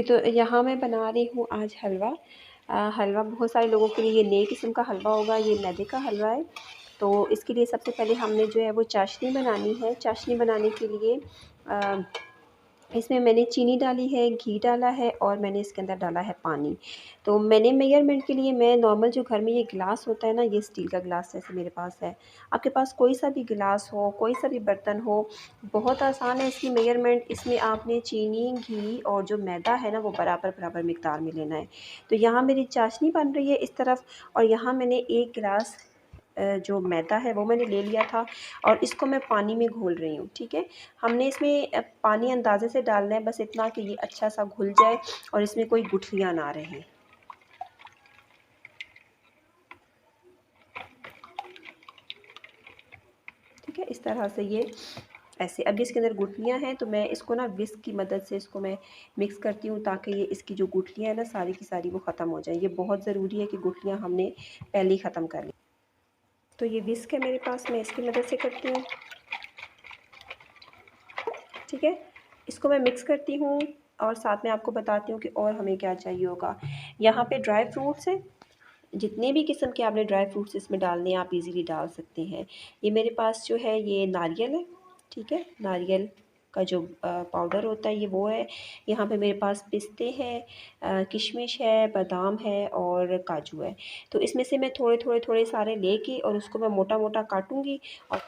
तो यहाँ मैं बना रही हूँ आज हलवा। हलवा बहुत सारे लोगों के लिए ये नई किस्म का हलवा होगा, ये मैदे का हलवा है। तो इसके लिए सबसे पहले हमने जो है वो चाशनी बनानी है। चाशनी बनाने के लिए इसमें मैंने चीनी डाली है, घी डाला है और मैंने इसके अंदर डाला है पानी। तो मैंने मेजरमेंट के लिए मैं नॉर्मल जो घर में ये गिलास होता है ना, ये स्टील का गिलास जैसे मेरे पास है। आपके पास कोई सा भी गिलास हो, कोई सा भी बर्तन हो, बहुत आसान है इसकी मेजरमेंट। इसमें आपने चीनी, घी और जो मैदा है ना वो बराबर मिकदार में लेना है। तो यहाँ मेरी चाशनी बन रही है इस तरफ, और यहाँ मैंने 1 गिलास जो मैदा है वो मैंने ले लिया था और इसको मैं पानी में घोल रही हूँ। ठीक है, हमने इसमें पानी अंदाज़े से डालना है, बस इतना कि ये अच्छा सा घुल जाए और इसमें कोई गुठलियाँ ना रहें। ठीक है, इस तरह से ये ऐसे। अब इसके अंदर गुठलियाँ हैं तो मैं इसको ना विस्क की मदद से इसको मैं मिक्स करती हूँ, ताकि ये इसकी जो गुठलियाँ हैं ना सारी की सारी वो ख़त्म हो जाए। ये बहुत ज़रूरी है कि गुठलियाँ हमने पहले ही ख़त्म कर ली। तो ये विस्क है मेरे पास, मैं इसकी मदद से करती हूँ। ठीक है, इसको मैं मिक्स करती हूँ और साथ में आपको बताती हूँ कि और हमें क्या चाहिए होगा। यहाँ पे ड्राई फ्रूट्स हैं, जितने भी किस्म के आपने ड्राई फ्रूट्स इसमें डालने हैं आप इजीली डाल सकते हैं। ये मेरे पास जो है ये नारियल है। ठीक है, नारियल का जो पाउडर होता है ये वो है। यहाँ पे मेरे पास पिस्ते हैं, किशमिश है, बादाम है और काजू है। तो इसमें से मैं थोड़े सारे लेके और उसको मैं मोटा मोटा काटूँगी। और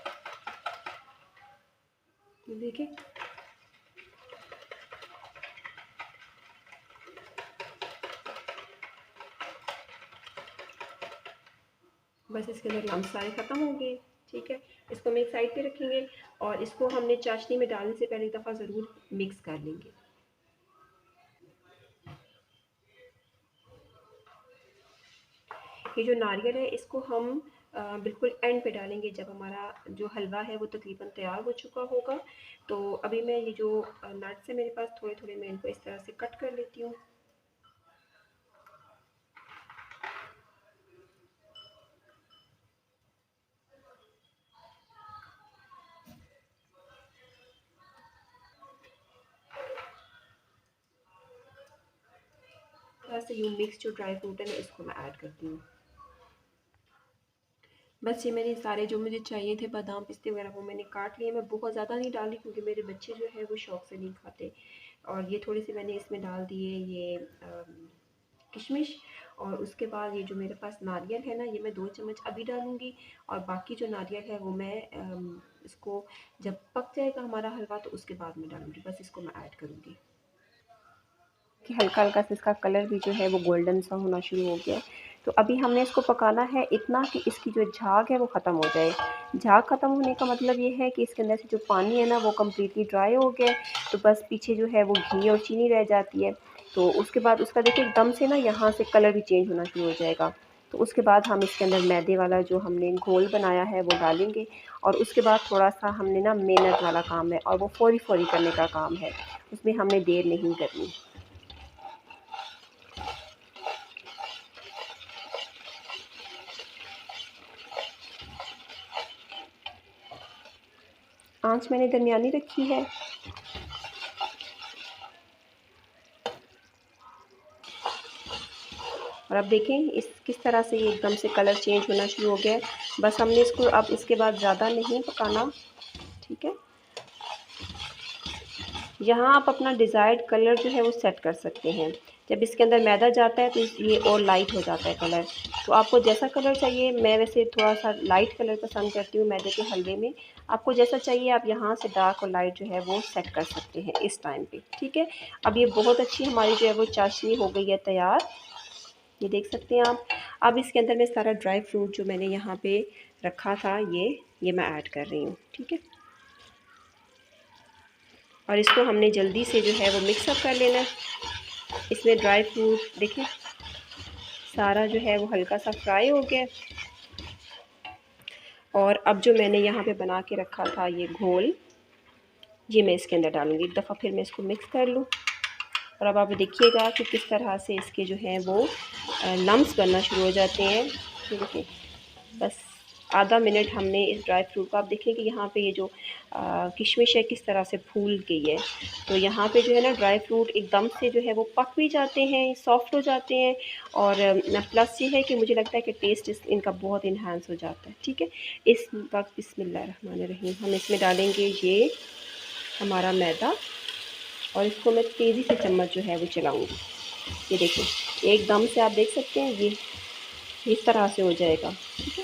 देखिए, बस इसके अंदर लम्स सारे ख़त्म हो गए। ठीक है, इसको हम एक साइड पे रखेंगे और इसको हमने चाशनी में डालने से पहले एक दफ़ा ज़रूर मिक्स कर लेंगे। ये जो नारियल है इसको हम बिल्कुल एंड पे डालेंगे, जब हमारा जो हलवा है वो तकरीबन तैयार हो चुका होगा। तो अभी मैं ये जो नट्स है मेरे पास, थोड़े मैं इनको इस तरह से कट कर लेती हूँ। थोड़ा सा यूँ मिक्स जो ड्राई फ्रूट है ना इसको मैं ऐड करती हूँ। बस ये मैंने सारे जो मुझे चाहिए थे बादाम पिस्ते वगैरह वो मैंने काट लिए। मैं बहुत ज़्यादा नहीं डाली क्योंकि मेरे बच्चे जो है वो शौक से नहीं खाते। और ये थोड़ी सी मैंने इसमें डाल दिए ये किशमिश। और उसके बाद ये जो मेरे पास नारियल है ना, ये मैं 2 चम्मच अभी डालूँगी। और बाकी जो नारियल है वो मैं इसको जब पक जाएगा हमारा हलवा तो उसके बाद में डालूँगी। बस इसको मैं ऐड करूँगी कि हल्का हल्का से इसका कलर भी जो है वो गोल्डन सा होना शुरू हो गया है। तो अभी हमने इसको पकाना है इतना कि इसकी जो झाग है वो ख़त्म हो जाए। झाग ख़त्म होने का मतलब ये है कि इसके अंदर से जो पानी है ना वो कम्प्लीटली ड्राई हो गया है। तो बस पीछे जो है वो घी और चीनी रह जाती है। तो उसके बाद उसका देखिए एकदम से ना यहाँ से कलर भी चेंज होना शुरू हो जाएगा। तो उसके बाद हम इसके अंदर मैदे वाला जो हमने घोल बनाया है वो डालेंगे। और उसके बाद थोड़ा सा हमने ना मेहनत वाला काम है और वो फ़ौरी करने का काम है, उसमें हमने देर नहीं करनी। आँच मैंने दरमियानी रखी है। और अब देखें इस किस तरह से ये एकदम से कलर चेंज होना शुरू हो गया है। बस हमने इसको अब इसके बाद ज़्यादा नहीं पकाना। ठीक है, यहाँ आप अपना डिज़ायर्ड कलर जो है वो सेट कर सकते हैं। जब इसके अंदर मैदा जाता है तो ये और लाइट हो जाता है कलर। तो आपको जैसा कलर चाहिए, मैं वैसे थोड़ा सा लाइट कलर पसंद करती हूँ मैदे के हलवे में। आपको जैसा चाहिए आप यहाँ से डार्क और लाइट जो है वो सेट कर सकते हैं इस टाइम पे। ठीक है, अब ये बहुत अच्छी हमारी जो है वो चाशनी हो गई है तैयार, ये देख सकते हैं आप। अब इसके अंदर मैं सारा ड्राई फ्रूट जो मैंने यहाँ पे रखा था ये मैं ऐड कर रही हूँ। ठीक है, और इसको हमने जल्दी से जो है वो मिक्स अप कर लेना है। इसमें ड्राई फ्रूट देखिए सारा जो है वो हल्का सा फ्राई हो गया। और अब जो मैंने यहाँ पे बना के रखा था ये घोल, ये मैं इसके अंदर डालूँगी। एक दफ़ा फिर मैं इसको मिक्स कर लूँ। और अब आप देखिएगा कि किस तरह से इसके जो हैं वो लम्स बनना शुरू हो जाते हैं। ये देखिए, बस आधा मिनट हमने इस ड्राई फ्रूट को, आप देखें कि यहाँ पे ये जो किशमिश है किस तरह से फूल गई है। तो यहाँ पे जो है ना ड्राई फ्रूट एकदम से जो है वो पक भी जाते हैं, सॉफ्ट हो जाते हैं, और प्लस ये है कि मुझे लगता है कि टेस्ट इनका बहुत इन्हांस हो जाता है। ठीक है, इस वक्त बिस्मिल्लाहिर्रहमानिर्रहीम हम इसमें डालेंगे ये हमारा मैदा, और इसको मैं तेज़ी से चम्मच जो है वो चलाऊँगी। ये देखिए एकदम से आप देख सकते हैं ये इस तरह से हो जाएगा। ठीक है,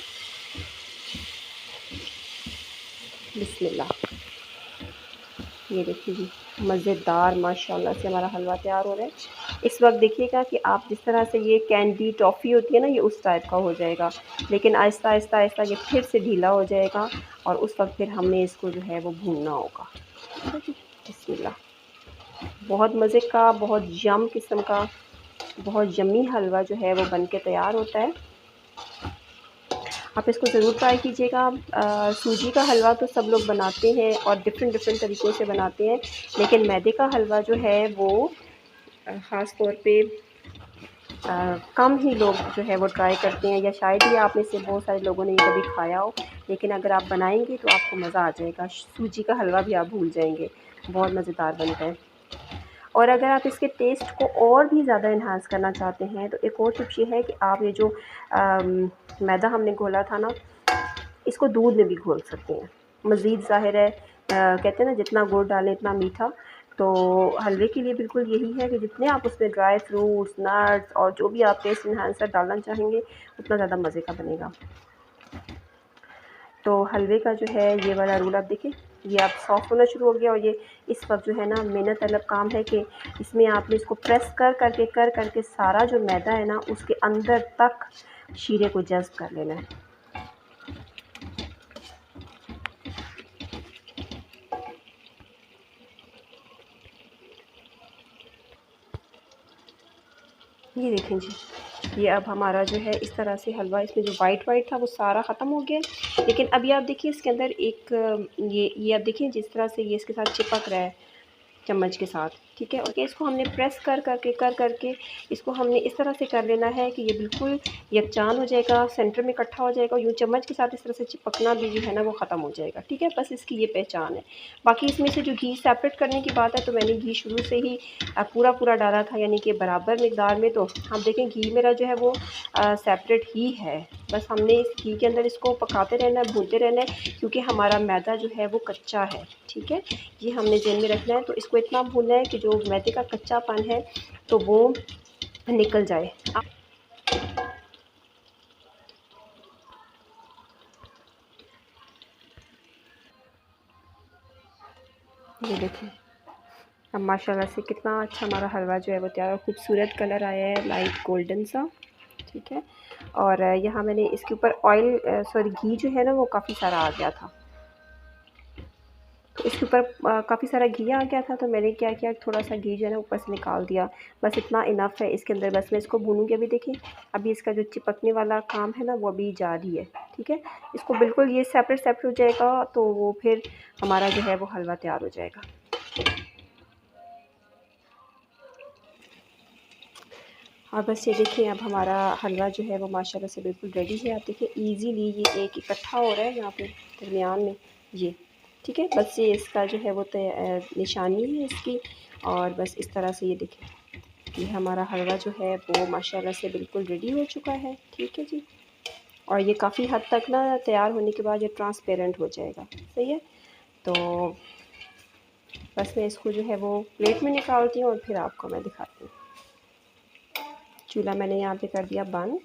बिस्मिल्लाह। ये देखिए जी, मज़ेदार माशाल्लाह से हमारा हलवा तैयार हो रहा है। इस वक्त देखिएगा कि आप जिस तरह से ये कैंडी टॉफ़ी होती है ना, ये उस टाइप का हो जाएगा, लेकिन आहिस्ता आहिस्ता आहिस्ता ये फिर से ढीला हो जाएगा, और उस वक्त फिर हमने इसको जो है वो भूनना होगा। ठीक है जी, बिस्मिल्लाह। बहुत मज़े का, बहुत यम किस्म का, बहुत यम्मी हलवा जो है वो बन के तैयार होता है। आप इसको ज़रूर ट्राई कीजिएगा। सूजी का हलवा तो सब लोग बनाते हैं और डिफ़रेंट डिफ़रेंट तरीक़ों से बनाते हैं, लेकिन मैदे का हलवा जो है वो ख़ास तौर पे कम ही लोग जो है वो ट्राई करते हैं, या शायद ही आप में से बहुत सारे लोगों ने ये कभी खाया हो। लेकिन अगर आप बनाएंगे तो आपको मज़ा आ जाएगा, सूजी का हलवा भी आप भूल जाएंगे, बहुत मज़ेदार बनता है। और अगर आप इसके टेस्ट को और भी ज़्यादा इन्हांस करना चाहते हैं तो एक और टिप्स ये है कि आप ये जो मैदा हमने घोला था ना, इसको दूध में भी घोल सकते हैं। मज़ीद ज़ाहिर है कहते हैं ना जितना गुड़ डालें इतना मीठा, तो हलवे के लिए बिल्कुल यही है कि जितने आप उसमें ड्राई फ्रूट्स, नट्स और जो भी आप टेस्ट इन्हांसर डालना चाहेंगे उतना ज़्यादा मज़े का बनेगा। तो हलवे का जो है ये वाला रूल आप देखें, ये अब सॉफ्ट होना शुरू हो गया, और ये इस वक्त जो है ना मेहनत तलब काम है कि इसमें आपने इसको प्रेस कर करके सारा जो मैदा है ना उसके अंदर तक शीरे को जज़्ब कर लेना है। ये देखें जी, ये अब हमारा जो है इस तरह से हलवा, इसमें जो वाइट वाइट था वो सारा ख़त्म हो गया है। लेकिन अभी आप देखिए इसके अंदर एक ये आप देखिए जिस तरह से ये इसके साथ चिपक रहा है चम्मच के साथ। ठीक है, और इसको हमने प्रेस कर करके इसको हमने इस तरह से कर लेना है कि ये बिल्कुल यकजान हो जाएगा, सेंटर में इकट्ठा हो जाएगा, और यूँ चम्मच के साथ इस तरह से चिपकना भी जो है ना वो ख़त्म हो जाएगा। ठीक है, बस इसकी ये पहचान है। बाकी इसमें से जो घी सेपरेट करने की बात है, तो मैंने घी शुरू से ही पूरा डाला था, यानी कि बराबर मिकदार में। तो हम देखें घी मेरा जो है वो सेपरेट ही है। बस हमने इस घी के अंदर इसको पकाते रहना है, भूनते रहना है, क्योंकि हमारा मैदा जो है वो कच्चा है। ठीक है, ये हमने ज़हन में रखना है। तो इसको इतना भूनना है कि जो मैदे का कच्चापन है तो वो निकल जाए। ये देखें अब माशाल्लाह से कितना अच्छा हमारा हलवा जो है वो तैयार, खूबसूरत कलर आया है, लाइट गोल्डन सा। ठीक है, और यहाँ मैंने इसके ऊपर ऑयल सॉरी घी जो है ना वो काफ़ी सारा आ गया था, तो इसके ऊपर काफ़ी सारा घी आ गया था, तो मैंने क्या किया, थोड़ा सा घी जो है ना ऊपर से निकाल दिया। बस इतना इनफ है इसके अंदर। बस मैं इसको भूनूंगी। अभी देखिए अभी इसका जो चिपकने वाला काम है ना वो अभी जारी है। ठीक है, इसको बिल्कुल ये सेपरेट सेपरेट हो जाएगा, तो वो फिर हमारा जो है वो हलवा तैयार हो जाएगा। और बस ये देखिए अब हमारा हलवा जो है वो माशाल्लाह से बिल्कुल रेडी है। आप देखिए ईज़िली ये एक इकट्ठा हो रहा है यहाँ पे दरमियान में ये। ठीक है, बस ये इसका जो है वो निशानी है इसकी। और बस इस तरह से ये देखिए ये हमारा हलवा जो है वो माशाल्लाह से बिल्कुल रेडी हो चुका है। ठीक है जी, और ये काफ़ी हद तक ना तैयार होने के बाद ये ट्रांसपेरेंट हो जाएगा। सही है, तो बस मैं इसको जो है वो प्लेट में निकालती हूँ और फिर आपको मैं दिखाती हूँ। चूल्हा मैंने यहाँ पे कर दिया बंद।